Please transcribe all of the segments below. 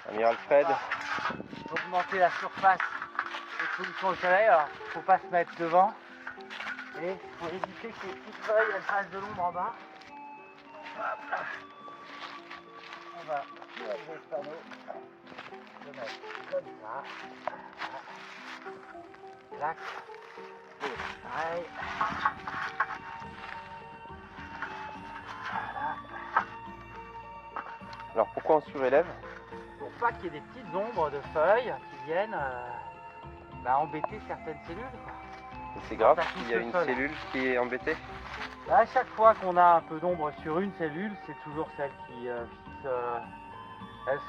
Amiral Fred. Augmenter la surface d'exposition au soleil, alors il ne faut pas se mettre devant et il faut éviter que les petites feuilles elles fassent de l'ombre en bas. Hop là. On va soulever le panneau, le mettre comme ça. Clac. Et pareil. Voilà. Alors pourquoi on surélève? Pour pas qu'il y ait des petites ombres de feuilles qui viennent embêter certaines cellules, quoi. Et c'est grave Ça s'il touche y a le une sol. cellule qui est embêtée? Là, à chaque fois qu'on a un peu d'ombre sur une cellule, c'est toujours celle qui fixe. Elles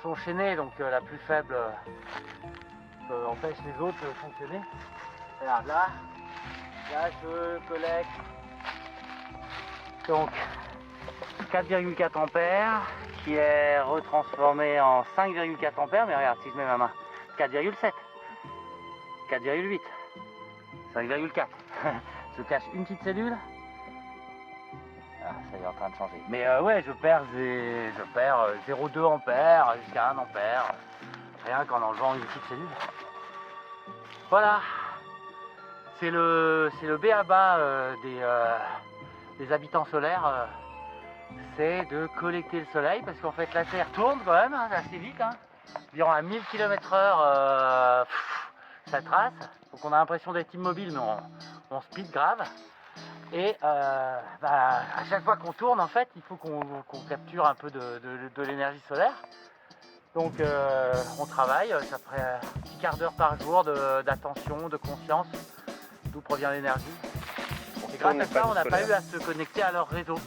sont chaînées, donc la plus faible empêche les autres de fonctionner. Regarde là je collecte donc 4,4 ampères qui est retransformé en 5,4 ampères, mais regarde si je mets ma main, 4,7, 4,8, 5,4. Je cache une petite cellule. Ah, ça y est en train de changer. Mais ouais, je perds 0,2 ampères jusqu'à 1 ampère, rien qu'en enlevant une petite cellule. Voilà. C'est le b.a.-ba des habitants solaires, c'est de collecter le soleil, parce qu'en fait la Terre tourne quand même assez vite, environ à 1000 km/h, ça trace, donc on a l'impression d'être immobile, mais on speed grave. Et à chaque fois qu'on tourne, en fait, il faut qu'on capture un peu de l'énergie solaire. Donc on travaille, ça ferait un petit quart d'heure par jour d'attention, de conscience, d'où provient l'énergie. Et grâce à ça, on n'a pas eu à se connecter à leur réseau.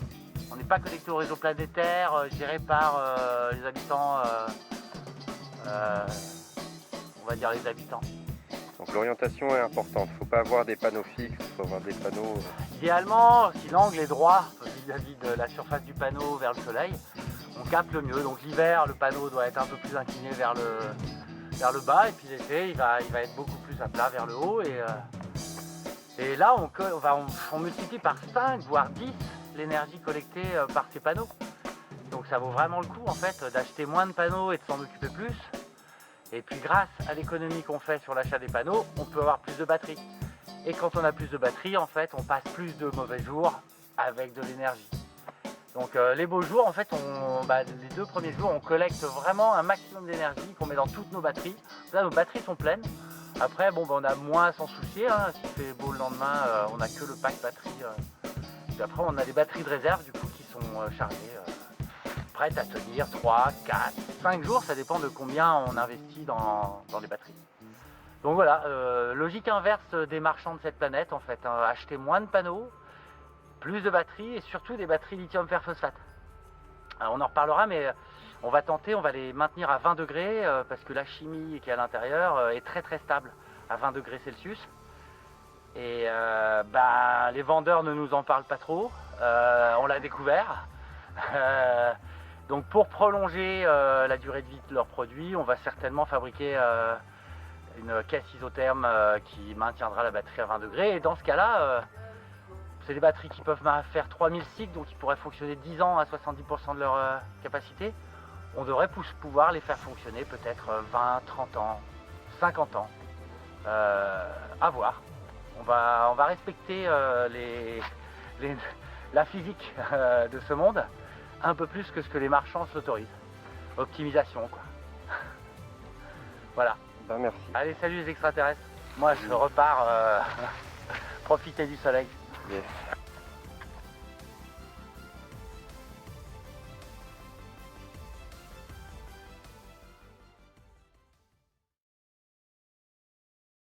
On n'est pas connecté au réseau planétaire géré par les habitants, on va dire les habitants. Donc l'orientation est importante, il ne faut pas avoir des panneaux fixes, il faut avoir des panneaux... Idéalement, si l'angle est droit vis-à-vis de la surface du panneau vers le soleil, on capte le mieux. Donc l'hiver, le panneau doit être un peu plus incliné vers le bas, et puis l'été, il va être beaucoup plus à plat vers le haut. Et là, on multiplie par 5, voire 10 l'énergie collectée par ces panneaux. Donc ça vaut vraiment le coup en fait d'acheter moins de panneaux et de s'en occuper plus. Et puis grâce à l'économie qu'on fait sur l'achat des panneaux, on peut avoir plus de batterie. Et quand on a plus de batterie, en fait, on passe plus de mauvais jours avec de l'énergie. Donc les beaux jours, en fait, les 2 premiers jours, on collecte vraiment un maximum d'énergie qu'on met dans toutes nos batteries. Là, nos batteries sont pleines. Après, on a moins à s'en soucier. S'il fait beau le lendemain, on n'a que le pack batterie. Puis après, on a des batteries de réserve du coup qui sont chargées, prêtes à tenir 3, 4, 5 jours. Ça dépend de combien on investit dans les batteries. Donc voilà, logique inverse des marchands de cette planète en fait. Acheter moins de panneaux, plus de batteries et surtout des batteries lithium fer phosphate. Alors, on en reparlera, mais on va les maintenir à 20 degrés parce que la chimie qui est à l'intérieur est très très stable à 20 degrés Celsius. Et les vendeurs ne nous en parlent pas trop, on l'a découvert. Donc pour prolonger la durée de vie de leurs produits, on va certainement fabriquer une caisse isotherme qui maintiendra la batterie à 20 degrés. Et dans ce cas-là, c'est des batteries qui peuvent faire 3000 cycles, donc ils pourraient fonctionner 10 ans à 70% de leur capacité. On devrait pouvoir les faire fonctionner peut-être 20, 30 ans, 50 ans, à voir. On va respecter la physique de ce monde un peu plus que ce que les marchands s'autorisent. Optimisation, quoi. Voilà. merci. Allez, salut les extraterrestres. Moi, je repars profiter du soleil. Yes.